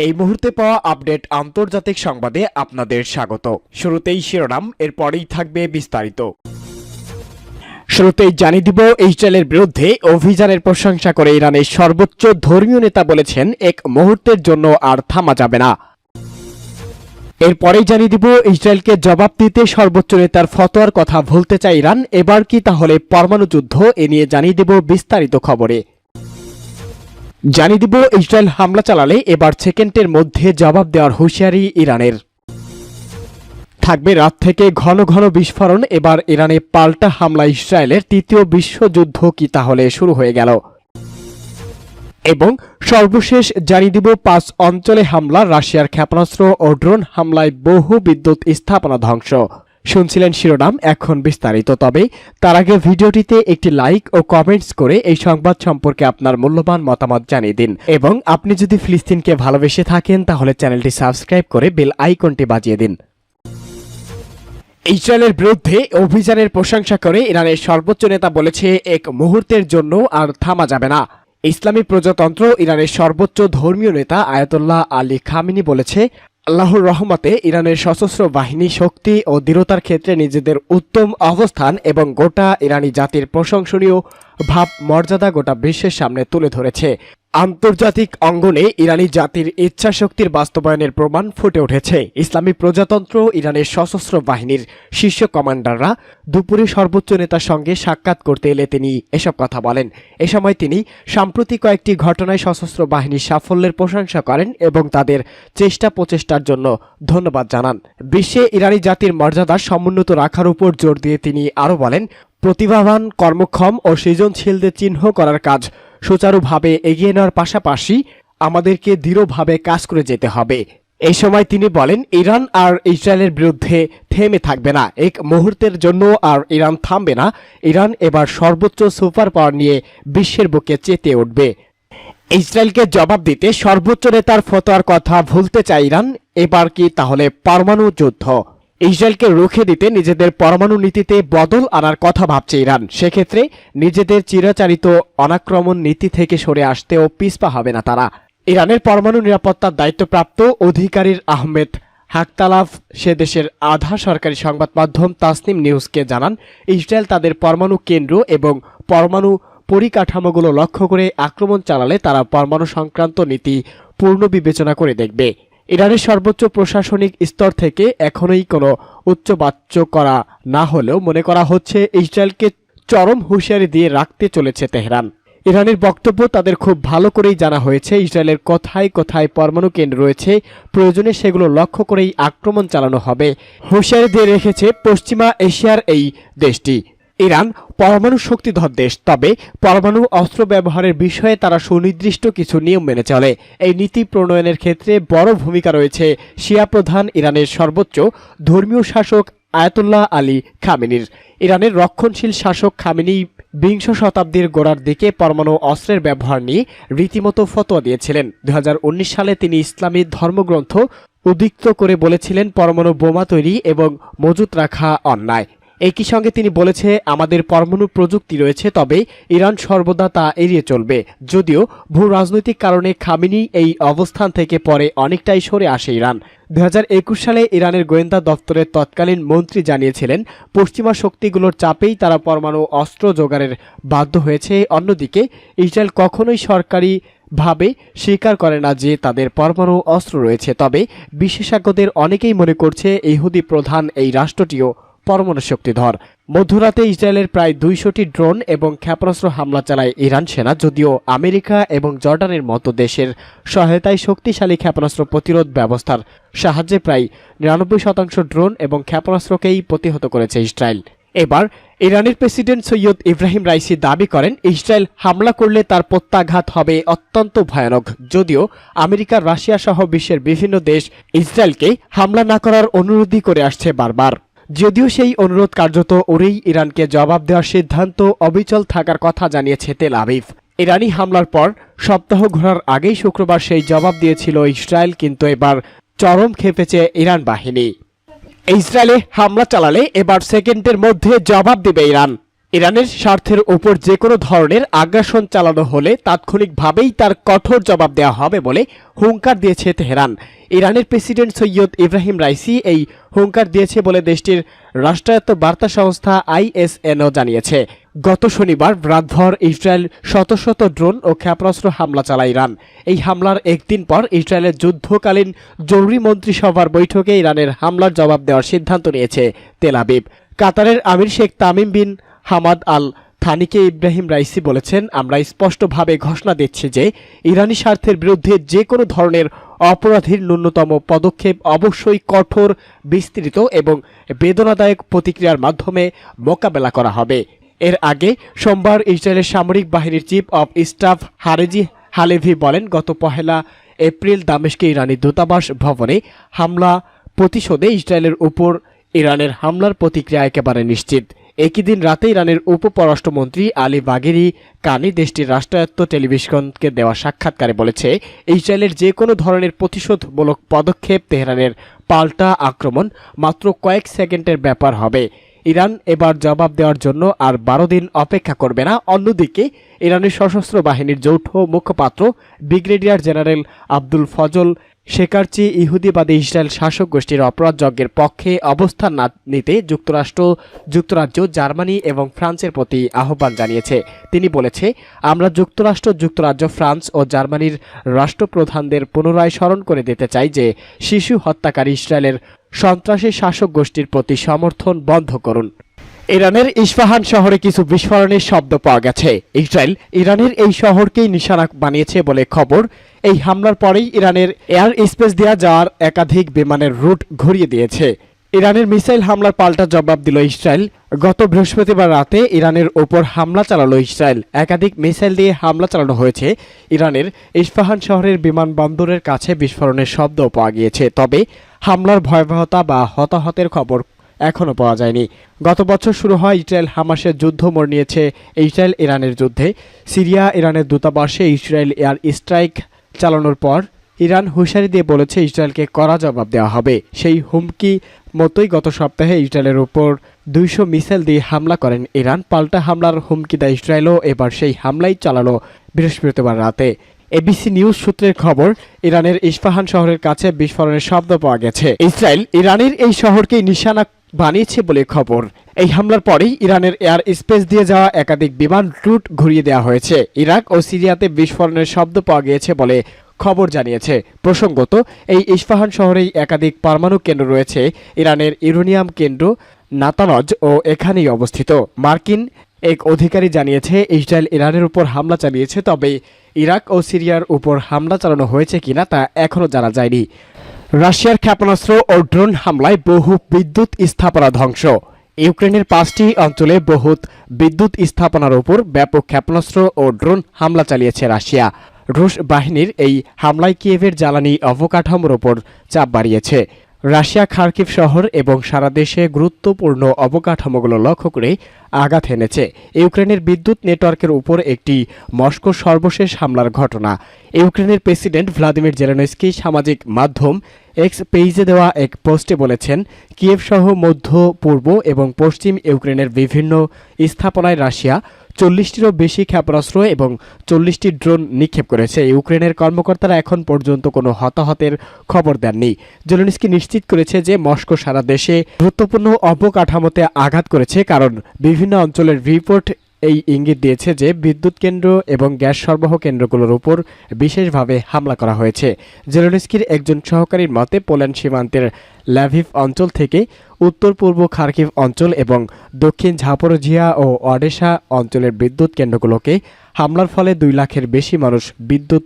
এই মুহূর্তে পাওয়া আপডেট আন্তর্জাতিক সংবাদে আপনাদের স্বাগত। শুরুতেই শিরোনাম, এরপরেই থাকবে বিস্তারিত। শুরুতেই জানিয়ে দিব, ইসরায়েলের বিরুদ্ধে অভিযানের প্রশংসা করে ইরানের সর্বোচ্চ ধর্মীয় নেতা বলেছেন, এক মুহূর্তের জন্য আর থামা যাবে না। এরপরেই জানিয়ে দিব, ইসরায়েলকে জবাব দিতে সর্বোচ্চ নেতার ফতোয়ার কথা ভুলতে চায় ইরান। এবার কি তাহলে পরমাণু যুদ্ধ? এ নিয়ে জানিয়ে দিব বিস্তারিত খবরে। জানিয়ে দিব, ইসরায়েল হামলা চালালে এবার সেকেন্ডের মধ্যে জবাব দেওয়ার হুঁশিয়ারি ইরানের। থাকবে রাত থেকে ঘন ঘন বিস্ফোরণ। এবার ইরানে পাল্টা হামলা ইসরায়েলের। তৃতীয় বিশ্বযুদ্ধ কি তাহলে শুরু হয়ে গেল? এবং সর্বশেষ জানিয়ে দিব, 5 অঞ্চলে হামলা, রাশিয়ার ক্ষেপণাস্ত্র ও ড্রোন হামলায় বহু বিদ্যুৎ স্থাপনা ধ্বংস। শুনছিলেন শিরোনাম, এখন বিস্তারিত। তবে তার আগে ভিডিওটিতে একটি লাইক ও কমেন্টস করে এই সংবাদ সম্পর্কে আপনার মূল্যবান মতামত জানিয়ে দিন। এবং আপনি যদি ফিলিস্তিনকে ভালোবেসে থাকেন তাহলে চ্যানেলটি সাবস্ক্রাইব করে বেল আইকনটি বাজিয়ে দিন। ইসরায়েলের বিরুদ্ধে অভিযানের প্রশংসা করে ইরানের সর্বোচ্চ নেতা বলেছে, এক মুহূর্তের জন্য আর থামা যাবে না। ইসলামী প্রজাতন্ত্র ইরানের সর্বোচ্চ ধর্মীয় নেতা আয়াতুল্লাহ আলী খামেনি বলেছে, আল্লাহর রহমতে ইরানের সশস্ত্র বাহিনী শক্তি ও দৃঢ়তার ক্ষেত্রে নিজেদের উত্তম অবস্থান এবং গোটা ইরানি জাতির প্রশংসনীয় ভাব মর্যাদা গোটা বিশ্বের সামনে তুলে ধরেছে। আন্তর্জাতিক অঙ্গনে ইরানি জাতির ইচ্ছাশক্তির বাস্তবায়নের প্রমাণ ফুটে উঠেছে। ইসলামী প্রজাতন্ত্র ইরানের সশস্ত্র বাহিনীর শীর্ষ কমান্ডাররা দুপুরে সর্বোচ্চ নেতার সঙ্গে সাক্ষাৎ করতে এলে তিনি এসব কথা বলেন। এ সময় তিনি সাম্প্রতিক কয়েকটি ঘটনায় সশস্ত্র বাহিনীর সাফল্যের প্রশংসা করেন এবং তাদের চেষ্টা প্রচেষ্টার জন্য ধন্যবাদ জানান। বিশ্বে ইরানি জাতির মর্যাদা সমুন্নত রাখার উপর জোর দিয়ে তিনি আরও বলেন, প্রতিভাবান, কর্মক্ষম ও সৃজনশীলদের চিহ্ন করার কাজ সুচারুভাবে এগিয়ে নেওয়ার পাশাপাশি আমাদেরকে দৃঢ়ভাবে কাজ করে যেতে হবে। এই সময় তিনি বলেন, ইরান আর ইসরায়েলের বিরুদ্ধে থেমে থাকবে না। এক মুহূর্তের জন্য আর ইরান থামবে না। ইরান এবার সর্বোচ্চ সুপার পাওয়ার নিয়ে বিশ্বের বুকে চেতে উঠবে। ইসরায়েলকে জবাব দিতে সর্বোচ্চ নেতার ফতোয়ার কথা ভুলতে চায় ইরান। এবার কি তাহলে পরমাণু যুদ্ধ? ইসরায়েলকে রুখে দিতে নিজেদের পরমাণু নীতিতে বদল আনার কথা ভাবছে ইরান। সেক্ষেত্রে নিজেদের চিরাচরিত অনাক্রমণ নীতি থেকে সরে আসতেও পিছপা হবে না তারা। ইরানের পরমাণু নিরাপত্তার দায়িত্বপ্রাপ্ত অধিকারীর আহমেদ হাকতালাভ সে দেশের আধা সরকারি সংবাদ মাধ্যম তাসনিম নিউজকে জানান, ইসরায়েল তাদের পরমাণু কেন্দ্র এবং পরমাণু পরিকাঠামোগুলো লক্ষ্য করে আক্রমণ চালালে তারা পরমাণু সংক্রান্ত নীতি পূর্ণ বিবেচনা করে দেখবে। ইরানের সর্বোচ্চ প্রশাসনিক স্তর থেকে এখনই কোনো উচ্চবাচ্য করা না হলেও মনে করা হচ্ছে ইসরায়েলকে চরম হুঁশিয়ারি দিয়ে রাখতে চলেছে তেহরান। ইরানের বক্তব্য তাদের খুব ভালো করেই জানা হয়েছে। ইসরায়েলের কোথায় কোথায় পরমাণু কেন্দ্র রয়েছে, প্রয়োজনে সেগুলো লক্ষ্য করেই আক্রমণ চালানো হবে হুঁশিয়ারি দিয়ে রেখেছে পশ্চিমা এশিয়ার এই দেশটি। ইরান পরমাণু শক্তিধর দেশ, তবে পরমাণু অস্ত্র ব্যবহারের বিষয়ে তারা সুনির্দিষ্ট কিছু নিয়ম মেনে চলে। এই নীতি প্রণয়নের ক্ষেত্রে বড় ভূমিকা রয়েছে শিয়া প্রধান ইরানের সর্বোচ্চ ধর্মীয় শাসক আয়াতুল্লাহ আলী খামেনির। ইরানের রক্ষণশীল শাসক খামেনি বিংশ শতাব্দীর গোড়ার দিকে পরমাণু অস্ত্রের ব্যবহার নিয়ে রীতিমতো ফতোয়া দিয়েছিলেন। 2019 সালে তিনি ইসলামী ধর্মগ্রন্থ উদ্দীপ্ত করে বলেছিলেন, পরমাণু বোমা তৈরি এবং মজুত রাখা অন্যায়। একই সঙ্গে তিনি বলেছে, আমাদের পরমাণু প্রযুক্তি রয়েছে, তবে ইরান সর্বদা তা এড়িয়ে চলবে। যদিও ভূ রাজনৈতিক কারণে খামেনি এই অবস্থান থেকে পরে অনেকটাই সরে আসে ইরান। 2021 সালে ইরানের গোয়েন্দা দপ্তরের তৎকালীন মন্ত্রী জানিয়েছিলেন, পশ্চিমা শক্তিগুলোর চাপেই তারা পরমাণু অস্ত্র জোগাড়ের বাধ্য হয়েছে। অন্যদিকে ইসরায়েল কখনোই সরকারিভাবে স্বীকার করে না যে তাদের পরমাণু অস্ত্র রয়েছে। তবে বিশেষজ্ঞদের অনেকেই মনে করছে ইহুদি প্রধান এই রাষ্ট্রটিও পরমাণু শক্তিধর। মধ্যরাতে ইসরায়েলের প্রায় 200টি ড্রোন এবং ক্ষেপণাস্ত্র হামলা চালায় ইরান সেনা। যদিও আমেরিকা এবং জর্ডানের মতো দেশের সহায়তায় শক্তিশালী ক্ষেপণাস্ত্র প্রতিরোধ ব্যবস্থার সাহায্যে প্রায় 99% ড্রোন এবং ক্ষেপণাস্ত্রকেই প্রতিহত করেছে ইসরায়েল। এবার ইরানের প্রেসিডেন্ট সৈয়দ ইব্রাহিম রাইসি দাবি করেন, ইসরায়েল হামলা করলে তার প্রত্যাঘাত হবে অত্যন্ত ভয়ানক। যদিও আমেরিকা, রাশিয়া সহ বিশ্বের বিভিন্ন দেশ ইসরায়েলকে হামলা না করার অনুরোধই করে আসছে বারবার। যদিও সেই অনুরোধ কার্যত ওরেই ইরানকে জবাব দেওয়ার সিদ্ধান্ত অবিচল থাকার কথা জানিয়েছে তেল আবিব। ইরানি হামলার পর সপ্তাহ ঘোরার আগেই শুক্রবার সেই জবাব দিয়েছিল ইসরায়েল, কিন্তু এবার চরম খেপেছে ইরান বাহিনী। ইসরায়েলে হামলা চালালে এবার সেকেন্ডের মধ্যে জবাব দেবে ইরান। ইরানের স্বার্থের উপর যে কোনো ধরনের আগ্রাসন চালানো হলে তাৎক্ষণিকভাবেই তার কঠোর জবাব দেওয়া হবে বলে হুঙ্কার দিয়েছে তেহরান। ইরানের প্রেসিডেন্ট সৈয়দ ইব্রাহিম রাইসি এই হুঙ্কার দিয়েছে বলে দেশটির রাষ্ট্রায়ত্ত বার্তা সংস্থা ISNও জানিয়েছে। গত শনিবার রাতভর ইসরায়েল শত শত ড্রোন ও ক্ষেপণাস্ত্র হামলা চালায় ইরান। এই হামলার একদিন পর ইসরায়েলের যুদ্ধকালীন জরুরি মন্ত্রিসভার বৈঠকে ইরানের হামলার জবাব দেওয়ার সিদ্ধান্ত নিয়েছে তেল আবিব। কাতারের আমির Sheikh Tamim bin Hamad Al থানিকে ইব্রাহিম রাইসি বলেছেন, আমরা স্পষ্টভাবে ঘোষণা দিচ্ছি যে ইরানি স্বার্থের বিরুদ্ধে যে কোনো ধরনের অপরাধীর ন্যূনতম পদক্ষেপ অবশ্যই কঠোর, বিস্তৃত এবং বেদনাদায়ক প্রতিক্রিয়ার মাধ্যমে মোকাবেলা করা হবে। এর আগে সোমবার ইসরায়েলের সামরিক বাহিনীর চিফ অব স্টাফ হারেজি হালেভি বলেন, গত 1 এপ্রিল দামেস্কে ইরানি দূতাবাস ভবনে হামলা প্রতিশোধে ইসরায়েলের উপর ইরানের হামলার প্রতিক্রিয়া একেবারে নিশ্চিত। একই দিন রাতে ইরানের উপপররাষ্ট্রমন্ত্রী আলী বাগেরি কানি দেশটির রাষ্ট্রায়ত্ত টেলিভিশনকে দেওয়া সাক্ষাৎকারে বলেছে, ইসরায়েলের যে কোনো ধরনের প্রতিশোধমূলক পদক্ষেপ তেহরানের পাল্টা আক্রমণ মাত্র কয়েক সেকেন্ডের ব্যাপার হবে। ইরান এবার জবাব দেওয়ার জন্য আর 12 দিন অপেক্ষা করবে না। অন্যদিকে ইরানের সশস্ত্র বাহিনীর যৌথ মুখপাত্র ব্রিগেডিয়ার জেনারেল আব্দুল ফজল শেকারচি ইহুদিবাদী ইসরায়েল শাসক গোষ্ঠীর অপরাধযজ্ঞের পক্ষে অবস্থান না নিতে যুক্তরাজ্য, জার্মানি এবং ফ্রান্সের প্রতি আহ্বান জানিয়েছে। তিনি বলেছে, আমরা যুক্তরাজ্য, ফ্রান্স ও জার্মানির রাষ্ট্রপ্রধানদের পুনরায় স্মরণ করে দিতে চাই যে শিশু হত্যাকারী ইসরায়েলের সন্ত্রাসী শাসক গোষ্ঠীর প্রতি সমর্থন বন্ধ করুন। ইরানের ইস্পাহান শহরে কিছু বিস্ফোরণের শব্দ পাওয়া গেছে। ইসরায়েল ইরানের এই শহরকেই নিশানা বানিয়েছে বলে খবর। এই হামলার পরেই ইরানের এয়ার স্পেস দেওয়া যাওয়ার একাধিক বিমানের রুট ঘুরিয়ে দিয়েছে। ইরানের মিসাইল হামলার পাল্টা জবাব দিল ইসরায়েল। গত বৃহস্পতিবার রাতে ইরানের ওপর হামলা চালালো ইসরায়েল। একাধিক মিসাইল দিয়ে হামলা চালানো হয়েছে। ইরানের ইস্পাহান শহরের বিমানবন্দরের কাছে বিস্ফোরণের শব্দও পাওয়া গিয়েছে। তবে হামলার ভয়াবহতা বা হতাহতের খবর এখনও পাওয়া যায়নি। গত বছর শুরু হয় ইসরায়েল হামাসের যুদ্ধ মোড় নিয়েছে ইসরায়েল ইরানের যুদ্ধে। সিরিয়া ইরানের দূতাবাসে ইসরায়েল এয়ার স্ট্রাইক চালানোর পর ইরান হুঁশিয়ারি দিয়ে বলেছে ইসরায়েলকে কড়া জবাব দেওয়া হবে। সেই হুমকি মতোই গত সপ্তাহে ইসরায়েলের উপর 200 মিসাইল দিয়ে হামলা করেন ইরান। পাল্টা হামলার হুমকি দেয় ইসরায়েলও। এবার সেই হামলাই চালানো বৃহস্পতিবার রাতে। এবিসি নিউজ সূত্রের খবর, ইরানের ইস্পাহান শহরের কাছে বিস্ফোরণের শব্দ পাওয়া গেছে। ইসরায়েল ইরানের এই শহরকেই নিশানা বানিয়েছে বলে খবর। এই হামলার পরেই ইরানের এয়ার স্পেস দিয়ে যাওয়া একাধিক বিমান রুট ঘুরিয়ে দেওয়া হয়েছে। ইরাক ও সিরিয়াতে বিস্ফোরণের শব্দ পাওয়া গিয়েছে বলে খবর জানিয়েছে। প্রসঙ্গত, এই ইস্পাহান শহরেই একাধিক পরমাণু কেন্দ্র রয়েছে। ইরানের ইউরেনিয়াম কেন্দ্র নাতানজ ও এখানেই অবস্থিত। মার্কিন এক অধিকারী জানিয়েছে, ইসরায়েল ইরানের উপর হামলা চালিয়েছে, তবে ইরাক ও সিরিয়ার উপর হামলা চালানো হয়েছে কিনা তা এখনও জানা যায়নি। রাশিয়ার ক্ষেপণাস্ত্র ও ড্রোন হামলায় বহু বিদ্যুৎ স্থাপনা ধ্বংস। ইউক্রেনের 5টি অঞ্চলে বহুত বিদ্যুৎ স্থাপনার উপর ব্যাপক ক্ষেপণাস্ত্র ও ড্রোন হামলা চালিয়েছে রাশিয়া। রুশ বাহিনীর এই হামলায় কিয়েভের জ্বালানি অবকাঠামোর ওপর চাপ বাড়িয়েছে। রাশিয়া খার্কিভ শহর এবং সারা দেশে গুরুত্বপূর্ণ অবকাঠামোগুলো লক্ষ্য করে আঘাত এনেছে। ইউক্রেনের বিদ্যুৎ নেটওয়ার্কের উপর একটি মস্কোর সর্বশেষ হামলার ঘটনা। ইউক্রেনের প্রেসিডেন্ট ভ্লাদিমির জেলেনস্কি সামাজিক মাধ্যম এক্স পেজে দেওয়া এক পোস্টে বলেছেন, কিয়েভ সহ মধ্য, পূর্ব এবং পশ্চিম ইউক্রেনের বিভিন্ন স্থাপনায় রাশিয়া 40টিরও বেশি ক্ষেপণাস্ত্র এবং 40টি ড্রোন নিক্ষেপ করেছে। ইউক্রেনের কর্মকর্তারা এখন পর্যন্ত কোনো হতাহতের খবর দেননি। জেলেনস্কি নিশ্চিত করেছে যে মস্কো সারা দেশে গুরুত্বপূর্ণ অবকাঠামোতে আঘাত করেছে, কারণ বিভিন্ন অঞ্চলের রিপোর্ট এই ইঙ্গিত দিয়েছে যে বিদ্যুৎ কেন্দ্র এবং গ্যাস সরবরাহ কেন্দ্রগুলোর উপর বিশেষভাবে হামলা করা হয়েছে। জেলেনস্কির একজন সহকারীর মতে, পোল্যান্ড সীমান্তের ল্যাভিভ অঞ্চল থেকে উত্তর পূর্ব খার্কিভ অঞ্চল এবং দক্ষিণ ঝাপোরোঝিয়া ও অডেসা অঞ্চলের বিদ্যুৎ কেন্দ্রগুলোকে হামলার ফলে 2 লাখের বেশি মানুষ বিদ্যুৎ